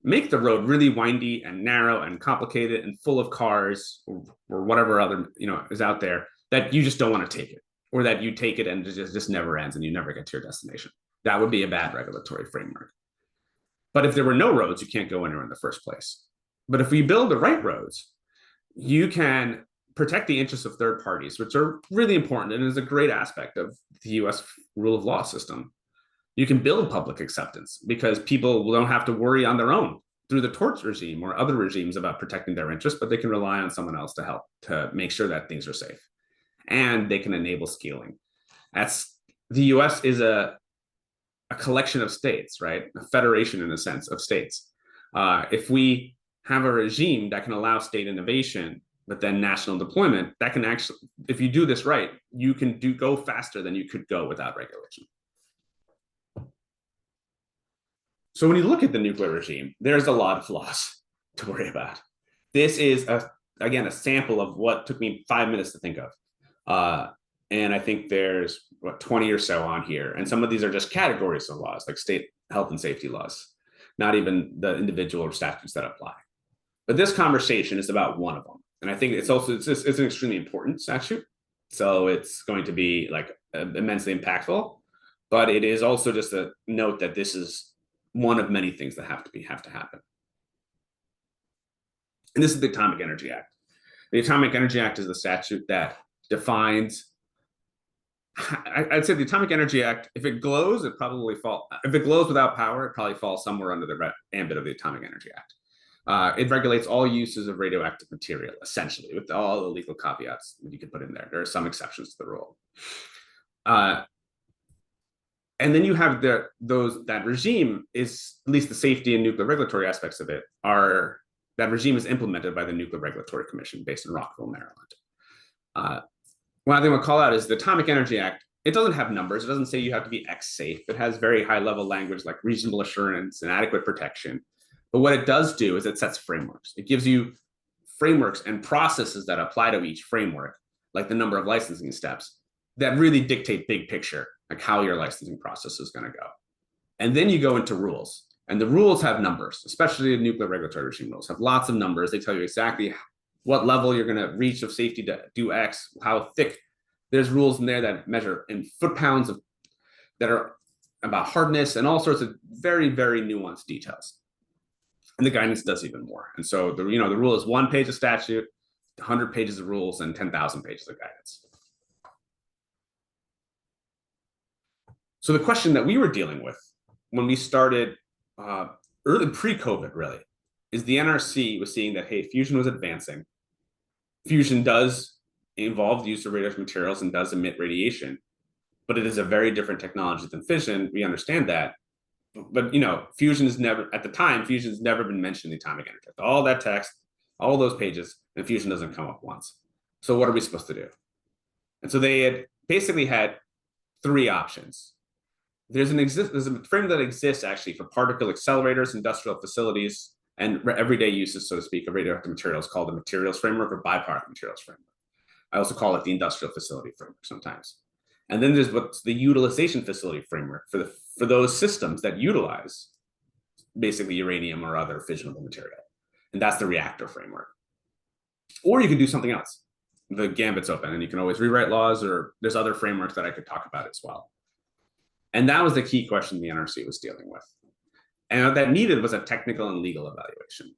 make the road really windy and narrow and complicated and full of cars or whatever other is out there, that you just don't want to take it, or that you take it and it just never ends and you never get to your destination. That would be a bad regulatory framework. But if there were no roads, you can't go anywhere in the first place. But if we build the right roads, you can protect the interests of third parties, which are really important and is a great aspect of the US rule of law system. You can build public acceptance, because people don't have to worry on their own through the tort regime or other regimes about protecting their interests, but they can rely on someone else to help to make sure that things are safe. And they can enable scaling. The US is a collection of states, right? A federation, in a sense, of states. If we have a regime that can allow state innovation, but then national deployment, that can actually, if you do this right, you can go faster than you could go without regulation. So when you look at the nuclear regime, there's a lot of flaws to worry about. This is, again, a sample of what took me 5 minutes to think of. And I think there's 20 or so on here. And some of these are just categories of laws, like state health and safety laws, not even the individual statutes that apply. But this conversation is about one of them. And I think it's an extremely important statute. So it's going to be like immensely impactful. But it is also just a note that this is one of many things that have to happen. And this is the Atomic Energy Act. The Atomic Energy Act is the statute that defines, I'd say the Atomic Energy Act, if it glows, if it glows without power, it probably falls somewhere under the ambit of the Atomic Energy Act. It regulates all uses of radioactive material, essentially, with all the legal caveats that you could put in there. There are some exceptions to the rule. And then you have that regime is, at least the safety and nuclear regulatory aspects of it are, that regime is implemented by the Nuclear Regulatory Commission based in Rockville, Maryland. One thing I'll call out is the Atomic Energy Act. It doesn't have numbers. It doesn't say you have to be X safe. It has very high level language like reasonable assurance and adequate protection. But what it does do is it sets frameworks. It gives you frameworks and processes that apply to each framework, like the number of licensing steps, that really dictate big picture, like how your licensing process is going to go. And then you go into rules. And the rules have numbers, especially the nuclear regulatory regime rules, have lots of numbers. They tell you exactly what level you're going to reach of safety to do X, how thick. There's rules in there that measure in foot-pounds that are about hardness and all sorts of very, very nuanced details. And the guidance does even more. And so the rule is 1 page of statute, 100 pages of rules, and 10,000 pages of guidance. So the question that we were dealing with when we started early pre-COVID, really, is the NRC was seeing that, hey, fusion was advancing. Fusion does involve the use of radioactive materials and does emit radiation, but it is a very different technology than fission. We understand that. But fusion is never, at the time, fusion has never been mentioned in the Atomic Energy Act. All that text, all those pages, and fusion doesn't come up once. So what are we supposed to do? And so they had basically had 3 options. There's a frame that exists actually for particle accelerators, industrial facilities, and everyday uses, so to speak, of radioactive materials called the materials framework or byproduct materials framework. I also call it the industrial facility framework sometimes. And then there's what's the utilization facility framework for those systems that utilize basically uranium or other fissionable material. And that's the reactor framework. Or you could do something else. The gambit's open, and you can always rewrite laws, or there's other frameworks that I could talk about as well. And that was the key question the NRC was dealing with. And what that needed was a technical and legal evaluation.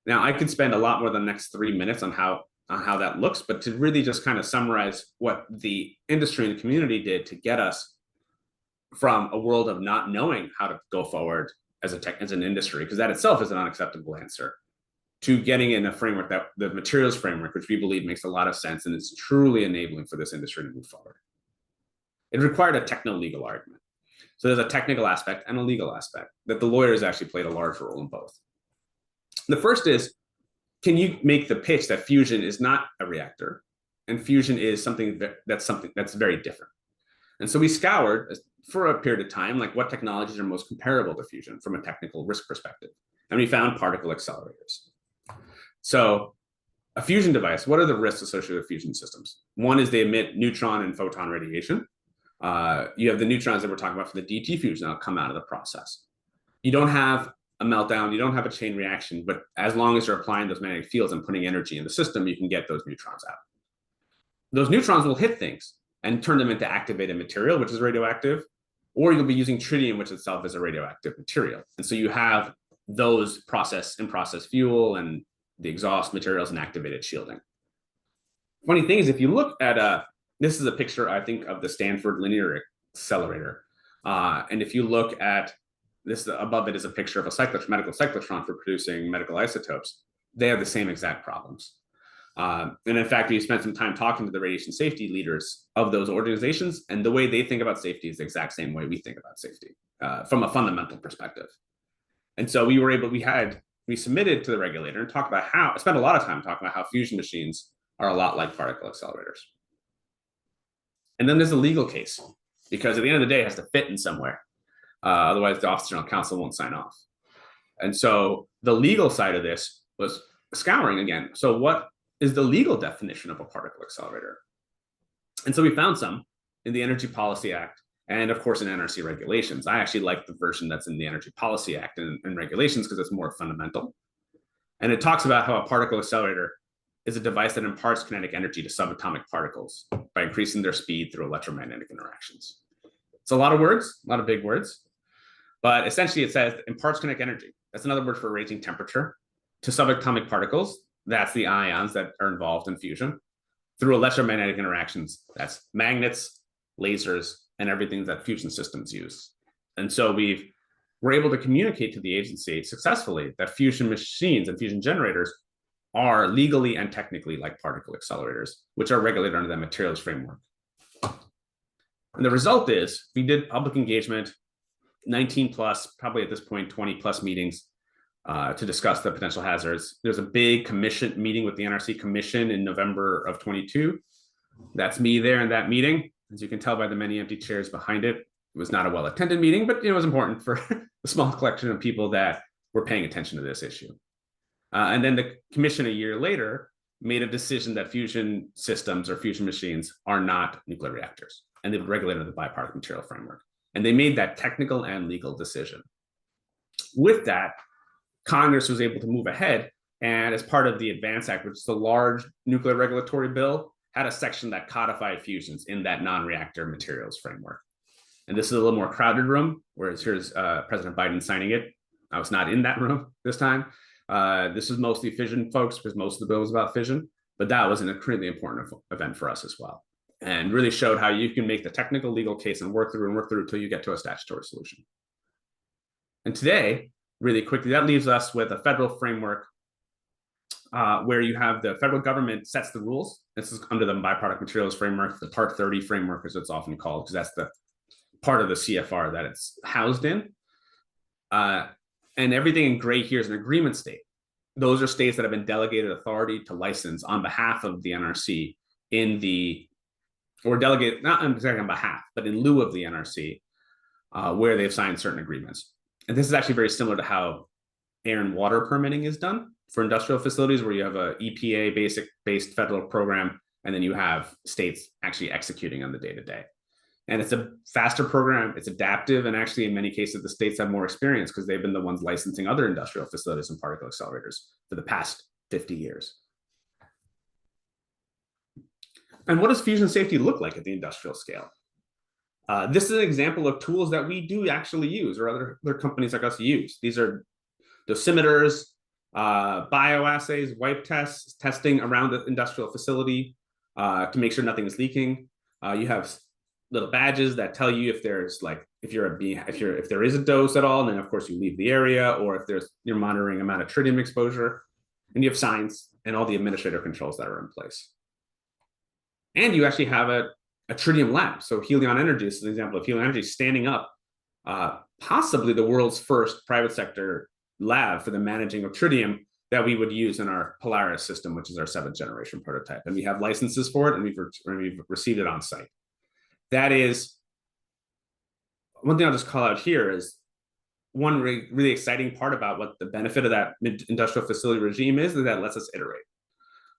Now, I could spend a lot more than the next 3 minutes on how that looks, but to really just kind of summarize what the industry and the community did to get us from a world of not knowing how to go forward as an industry, because that itself is an unacceptable answer, to getting in a framework, that the materials framework, which we believe makes a lot of sense and is truly enabling for this industry to move forward. It required a techno-legal argument. So there's a technical aspect and a legal aspect that the lawyers actually played a large role in both. The first is, can you make the pitch that fusion is not a reactor and fusion is something that's very different? And so we scoured for a period of time, like what technologies are most comparable to fusion from a technical risk perspective. And we found particle accelerators. So a fusion device, what are the risks associated with fusion systems? One is they emit neutron and photon radiation. You have the neutrons that we're talking about for the DT fusion that'll come out of the process. You don't have a meltdown, you don't have a chain reaction, but as long as you're applying those magnetic fields and putting energy in the system, you can get those neutrons out. Those neutrons will hit things and turn them into activated material, which is radioactive, or you'll be using tritium, which itself is a radioactive material. And so you have those process fuel and the exhaust materials and activated shielding. Funny thing is, if you look at this is a picture, I think, of the Stanford Linear Accelerator. And if you look at this, above it is a picture of a medical cyclotron for producing medical isotopes. They have the same exact problems. And in fact, we spent some time talking to the radiation safety leaders of those organizations, and the way they think about safety is the exact same way we think about safety from a fundamental perspective. And so we submitted to the regulator and spent a lot of time talking about how fusion machines are a lot like particle accelerators. And then there's a legal case, because at the end of the day, it has to fit in somewhere. Otherwise, the Office of General Counsel won't sign off. And so the legal side of this was scouring again. So what is the legal definition of a particle accelerator? And so we found some in the Energy Policy Act and, of course, in NRC regulations. I actually like the version that's in the Energy Policy Act and regulations because it's more fundamental. And it talks about how a particle accelerator is a device that imparts kinetic energy to subatomic particles by increasing their speed through electromagnetic interactions. It's a lot of words, a lot of big words, but essentially it says imparts kinetic energy. That's another word for raising temperature to subatomic particles. That's the ions that are involved in fusion through electromagnetic interactions. That's magnets, lasers, and everything that fusion systems use. And so we're able to communicate to the agency successfully that fusion machines and fusion generators are legally and technically like particle accelerators, which are regulated under the materials framework. And the result is we did public engagement, 19 plus, probably at this point, 20 plus meetings to discuss the potential hazards. There's a big commission meeting with the NRC Commission in November of 22. That's me there in that meeting. As you can tell by the many empty chairs behind it, it was not a well-attended meeting, but it was important for a small collection of people that were paying attention to this issue. And then the commission a year later made a decision that fusion systems or fusion machines are not nuclear reactors, and they would regulate under the bipartisan material framework. And they made that technical and legal decision. With that, Congress was able to move ahead, and as part of the ADVANCE Act, which is the large nuclear regulatory bill, had a section that codified fusions in that non-reactor materials framework. And this is a little more crowded room, whereas here's President Biden signing it. I was not in that room this time. This is mostly fission folks, because most of the bill was about fission, but that was an incredibly important event for us as well, and really showed how you can make the technical legal case and work through until you get to a statutory solution. And today, really quickly, that leaves us with a federal framework where you have the federal government sets the rules. This is under the byproduct materials framework, the Part 30 framework, as it's often called, because that's the part of the CFR that it's housed in. And everything in gray here is an agreement state. Those are states that have been delegated authority to license on behalf of the NRC or delegate, not exactly on behalf, but in lieu of the NRC, where they've signed certain agreements. And this is actually very similar to how air and water permitting is done for industrial facilities, where you have a EPA based federal program, and then you have states actually executing on the day-to-day. And it's a faster program, it's adaptive, and actually in many cases, the states have more experience because they've been the ones licensing other industrial facilities and particle accelerators for the past 50 years. And what does fusion safety look like at the industrial scale? This is an example of tools that we do actually use, or other companies like us use. These are dosimeters, bioassays, wipe tests, testing around the industrial facility to make sure nothing is leaking. You have little badges that tell you if there's if there is a dose at all, and then of course you leave the area, or if you're monitoring amount of tritium exposure, and you have signs and all the administrative controls that are in place. And you actually have a tritium lab. So Helion Energy is an example of Helion Energy standing up possibly the world's first private sector lab for the managing of tritium that we would use in our Polaris system, which is our 7th generation prototype. And we have licenses for it, and we've received it on site. That is one thing I'll just call out here is one really exciting part about what the benefit of that industrial facility regime is that lets us iterate.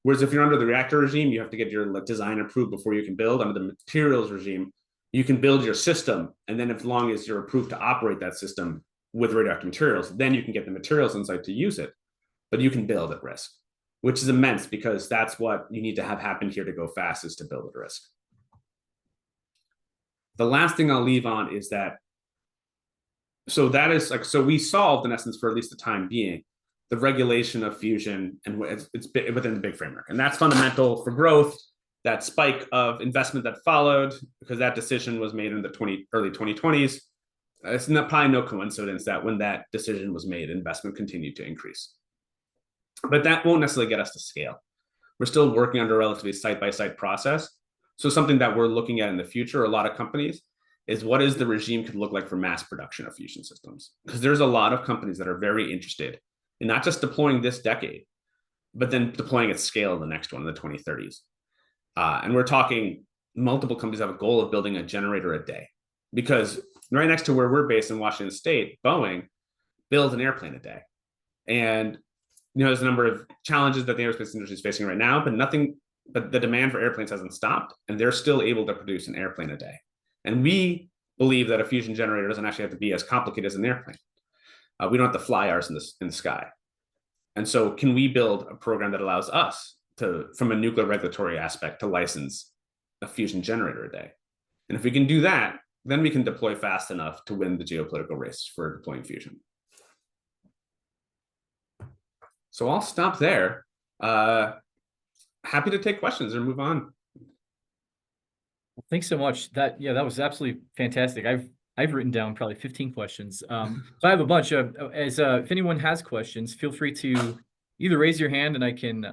Whereas if you're under the reactor regime, you have to get your design approved before you can build. Under the materials regime, you can build your system, and then as long as you're approved to operate that system with radioactive materials, then you can get the materials on site to use it, but you can build at risk, which is immense because that's what you need to have happen here to go fast, is to build at risk. The last thing I'll leave on is that, so we solved in essence, for at least the time being, the regulation of fusion, and it's within the big framework. And that's fundamental for growth, that spike of investment that followed, because that decision was made in the early 2020s. It's probably no coincidence that when that decision was made, investment continued to increase. But that won't necessarily get us to scale. We're still working under a relatively site-by-site process. So something that we're looking at in the future, a lot of companies, is what is the regime could look like for mass production of fusion systems? Because there's a lot of companies that are very interested in not just deploying this decade, but then deploying at scale in the next one in the 2030s. And we're talking multiple companies have a goal of building a generator a day, because right next to where we're based in Washington State, Boeing builds an airplane a day. And there's a number of challenges that the aerospace industry is facing right now, but the demand for airplanes hasn't stopped, and they're still able to produce an airplane a day. And we believe that a fusion generator doesn't actually have to be as complicated as an airplane. We don't have to fly ours in the sky. And so can we build a program that allows us to, from a nuclear regulatory aspect, to license a fusion generator a day? And if we can do that, then we can deploy fast enough to win the geopolitical race for deploying fusion. So I'll stop there. Happy to take questions or move on. Thanks so much. That was absolutely fantastic. I've written down probably 15 questions. So I have a bunch of, if anyone has questions, feel free to either raise your hand and I can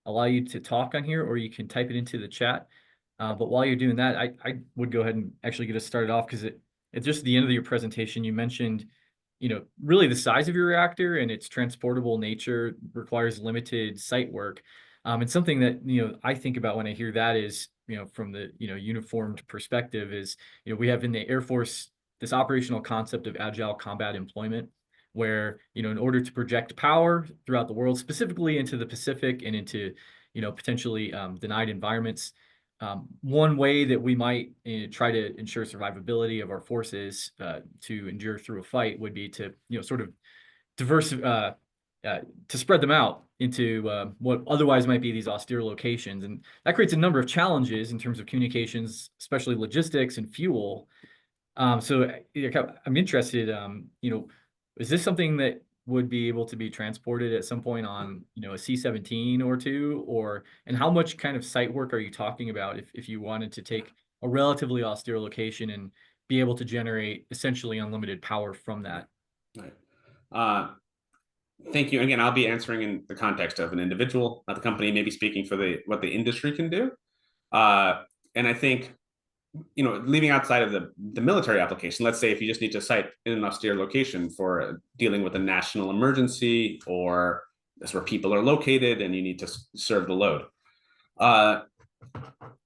allow you to talk on here, or you can type it into the chat. But while you're doing that, I would go ahead and actually get us started off because at just the end of your presentation, you mentioned, really the size of your reactor and its transportable nature requires limited site work. And something that, I think about when I hear that is, from the, uniformed perspective is, we have in the Air Force this operational concept of agile combat employment, where, in order to project power throughout the world, specifically into the Pacific and into, potentially denied environments, one way that we might try to ensure survivability of our forces to endure through a fight would be to, sort of diverse, to spread them out into what otherwise might be these austere locations. And that creates a number of challenges in terms of communications, especially logistics and fuel. So I'm interested, is this something that would be able to be transported at some point on, a C-17 or two, and how much kind of site work are you talking about if you wanted to take a relatively austere location and be able to generate essentially unlimited power from that? Right. Thank you. Again, I'll be answering in the context of an individual, not the company, maybe speaking for what the industry can do. And I think, leaving outside of the military application, let's say if you just need to site in an austere location for dealing with a national emergency, or that's where people are located and you need to serve the load.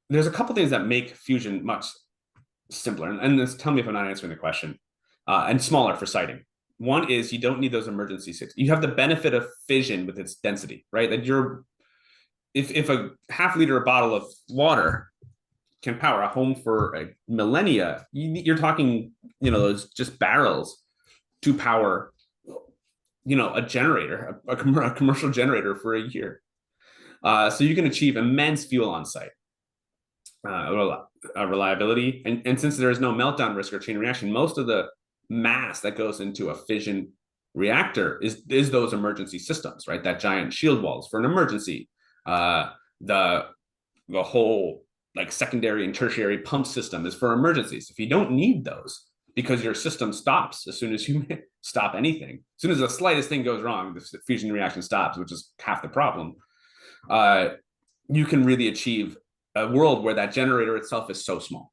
There's a couple things that make fusion much simpler, and tell me if I'm not answering the question, and smaller for siting. One is you don't need those emergency systems. You have the benefit of fission with its density, right? That if a half-liter bottle of water can power a home for a millennia, you're talking, those just barrels to power, a generator, a commercial generator for a year. So you can achieve immense fuel on site, reliability. And since there is no meltdown risk or chain reaction, most of the mass that goes into a fission reactor is those emergency systems, right? That giant shield walls for an emergency, the whole like secondary and tertiary pump system is for emergencies. If you don't need those because your system stops as soon as you stop anything, as soon as the slightest thing goes wrong, the fusion reaction stops, which is half the problem. You can really achieve a world where that generator itself is so small.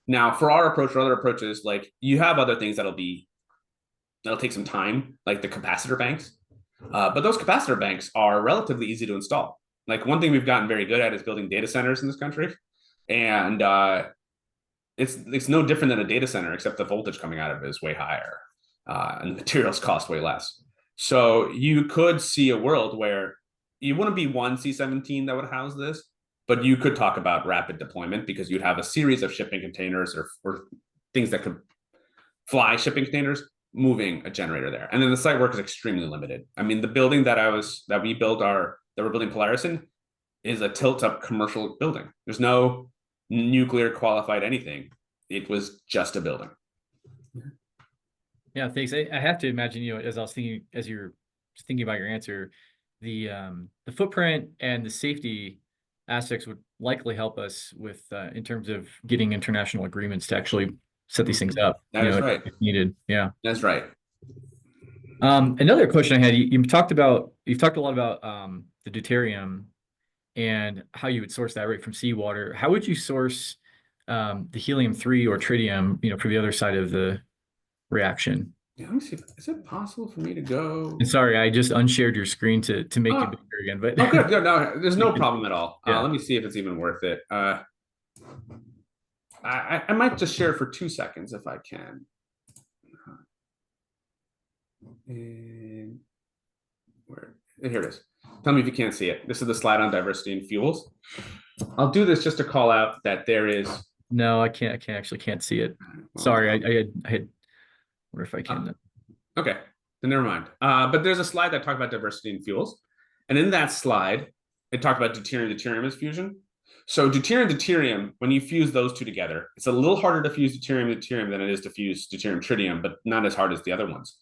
Now, for our approach or other approaches, like you have other things that'll take some time, like the capacitor banks. But those capacitor banks are relatively easy to install. Like one thing we've gotten very good at is building data centers in this country, and it's no different than a data center, except the voltage coming out of it is way higher, and the materials cost way less. So you could see a world where you wouldn't be one C-17 that would house this, but you could talk about rapid deployment because you'd have a series of shipping containers or things that could fly shipping containers moving a generator there. And then the site work is extremely limited. I mean, the building that we're building Polaris in is a tilt-up commercial building. There's no nuclear qualified anything. It was just a building. Yeah, thanks. I have to imagine, as I was thinking, as you're thinking about your answer, the footprint and the safety aspects would likely help us with in terms of getting international agreements to actually set these things up. That is right. If needed. Yeah. That's right. Another question I had, you've talked a lot about the deuterium and how you would source that right from seawater. How would you source the helium-3 or tritium, for the other side of the reaction? Yeah, let me see. Is it possible for me to go? And sorry, I just unshared your screen to make it bigger again. But good. No, there's no problem at all. Yeah. Let me see if it's even worth it. I might just share for 2 seconds if I can. And here it is. Tell me if you can't see it. This is the slide on diversity in fuels. I'll do this just to call out that there is. No, I can't. Can't see it. Sorry, I had. Wonder if I can. Okay, then never mind. But there's a slide that talked about diversity in fuels, and in that slide, it talked about deuterium as fusion. So deuterium, when you fuse those two together, it's a little harder to fuse deuterium than it is to fuse deuterium-tritium, but not as hard as the other ones.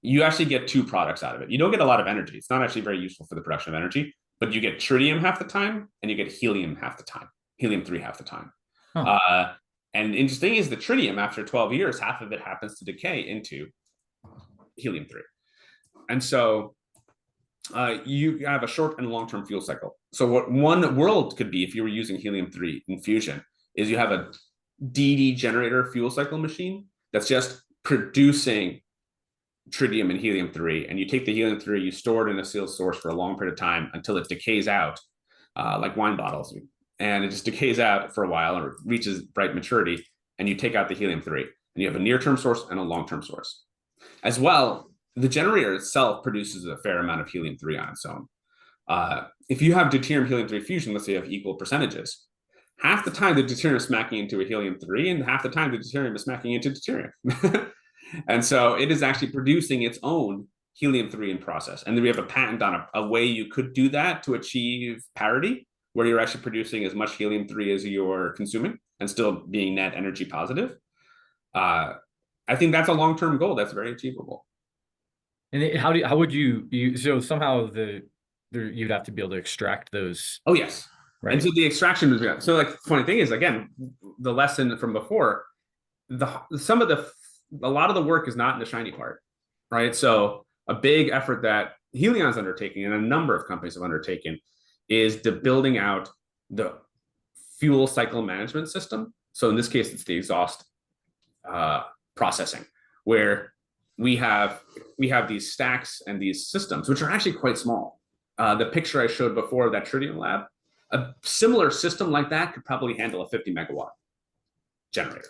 You actually get two products out of it. You don't get a lot of energy. It's not actually very useful for the production of energy, but you get tritium half the time, and you get helium half the time, helium-3 half the time. Huh. And the interesting is the tritium, after 12 years, half of it happens to decay into helium-3. And so You have a short and long term fuel cycle. So, what one world could be if you were using helium-3 in fusion is you have a DD generator fuel cycle machine that's just producing tritium and helium-3. And you take the helium-3, you store it in a sealed source for a long period of time until it decays out, like wine bottles. And it just decays out for a while or reaches bright maturity. And you take out the helium-3. And you have a near term source and a long term source. As well, the generator itself produces a fair amount of helium-3 on its own. If you have deuterium helium-3 fusion, let's say you have equal percentages, half the time the deuterium is smacking into a helium-3, and half the time the deuterium is smacking into deuterium. And so it is actually producing its own helium-3 in process. And then we have a patent on a way you could do that to achieve parity, where you're actually producing as much helium-3 as you're consuming and still being net energy positive. I think that's a long-term goal that's very achievable. And how would you so somehow you'd have to be able to extract those, Oh, yes. And right? so the extraction was so like the funny thing is, again, the lesson from before, a lot of the work is not in the shiny part, right? So a big effort that Helion's undertaking and a number of companies have undertaken is the building out the fuel cycle management system. So in this case, it's the exhaust processing, where we have these stacks and these systems, which are actually quite small. The picture I showed before of that Tritium lab, a similar system like that could probably handle a 50 megawatt generator.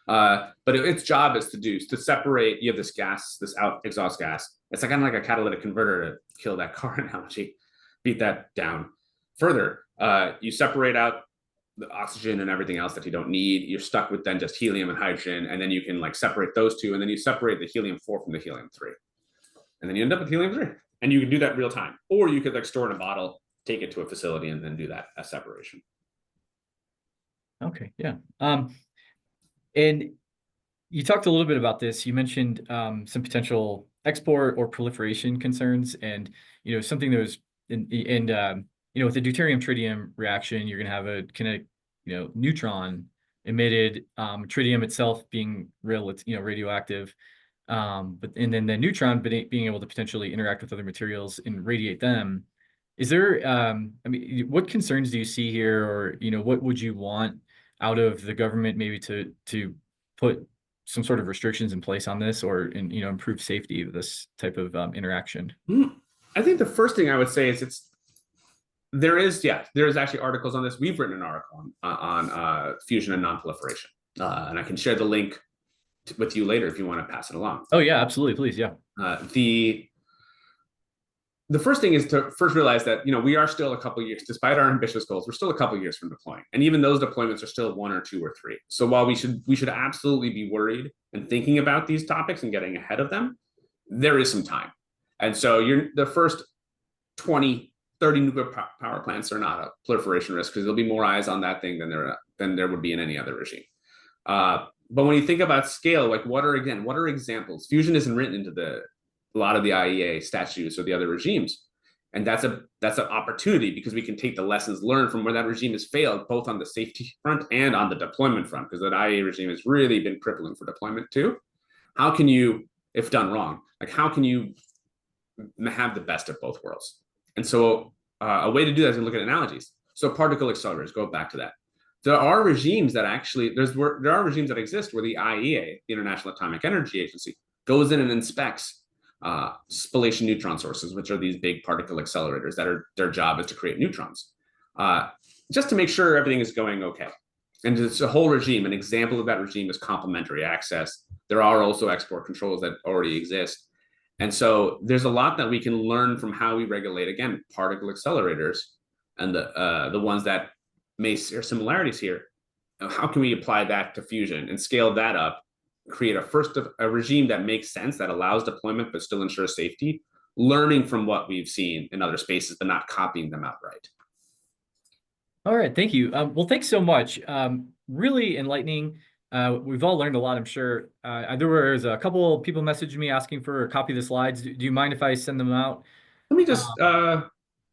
But its job is to separate. You have this gas, this out exhaust gas. It's like kind of like a catalytic converter to kill that car analogy. Beat that down further. You separate out the oxygen and everything else that you don't need. You're stuck with then just helium and hydrogen, and then you can like separate those two, and then you separate the helium-4 from the helium-3, and then you end up with helium-3. And you can do that real time, or you could like store in a bottle, take it to a facility, and then do that as separation. Okay, yeah. And you talked a little bit about this. You mentioned some potential export or proliferation concerns, and something that was with the deuterium tritium reaction, you're going to have a kind of neutron emitted, tritium itself being radioactive, and then the neutron being able to potentially interact with other materials and radiate them. Is there what concerns do you see here, or what would you want out of the government maybe to put some sort of restrictions in place on this, or improve safety of this type of interaction? I think the first thing I would say is there is actually articles on this. We've written an article on fusion and non-proliferation, and I can share the link with you later if you want to pass it along. Oh yeah, absolutely, please, yeah. The first thing is to first realize that we are still a couple years, despite our ambitious goals, we're still a couple years from deploying, and even those deployments are still 1 or 2 or 3. So while we should absolutely be worried and thinking about these topics and getting ahead of them, there is some time. And so the first 20, 30 nuclear power plants are not a proliferation risk, because there'll be more eyes on that thing than there would be in any other regime. But when you think about scale, like what are examples? Fusion isn't written into a lot of the IEA statutes or the other regimes, and that's an opportunity, because we can take the lessons learned from where that regime has failed, both on the safety front and on the deployment front, because that IEA regime has really been crippling for deployment too. How can you, if done wrong, like how can you have the best of both worlds? And so a way to do that is to look at analogies. So particle accelerators, go back to that. There are regimes that actually there are regimes that exist where the IEA, the International Atomic Energy Agency, goes in and inspects spallation neutron sources, which are these big particle accelerators that their job is to create neutrons, just to make sure everything is going okay. And it's a whole regime. An example of that regime is complementary access. There are also export controls that already exist. And so there's a lot that we can learn from how we regulate, again, particle accelerators, and the ones that may share similarities here. How can we apply that to fusion and scale that up, create a regime that makes sense, that allows deployment but still ensures safety, learning from what we've seen in other spaces but not copying them outright. All right, thank you. Well, thanks so much. Really enlightening. We've all learned a lot, I'm sure. There was a couple of people messaging me asking for a copy of the slides. Do you mind if I send them out? Let me just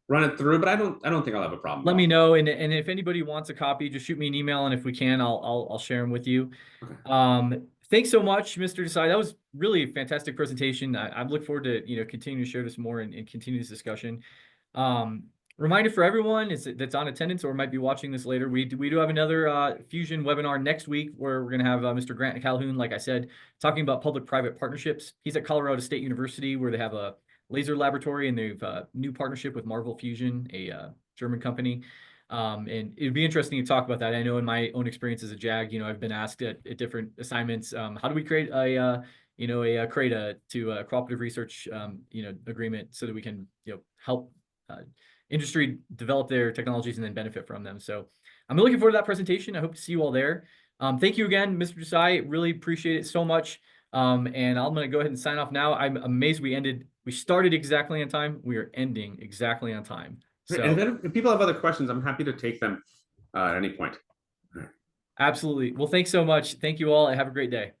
run it through, but I don't think I'll have a problem. Let me know, and if anybody wants a copy, just shoot me an email, and if we can, I'll share them with you. Okay. Thanks so much, Mr. Desai. That was really a fantastic presentation. I look forward to continuing to share this more and continue this discussion. Um, Reminder for everyone that's on attendance or might be watching this later, we do have another Fusion webinar next week where we're going to have Mr. Grant Calhoun, like I said, talking about public-private partnerships. He's at Colorado State University where they have a laser laboratory and they've a new partnership with Marvel Fusion, a German company. And it'd be interesting to talk about that. I know in my own experience as a JAG, I've been asked at different assignments, how do we create a cooperative research, agreement so that we can, help industry develop their technologies and then benefit from them. So I'm looking forward to that presentation. I hope to see you all there. Thank you again, Mr. Desai. Really appreciate it so much. And I'm going to go ahead and sign off now. I'm amazed we started exactly on time. We are ending exactly on time. So, and if people have other questions, I'm happy to take them at any point. Absolutely. Well, thanks so much. Thank you all. Have a great day.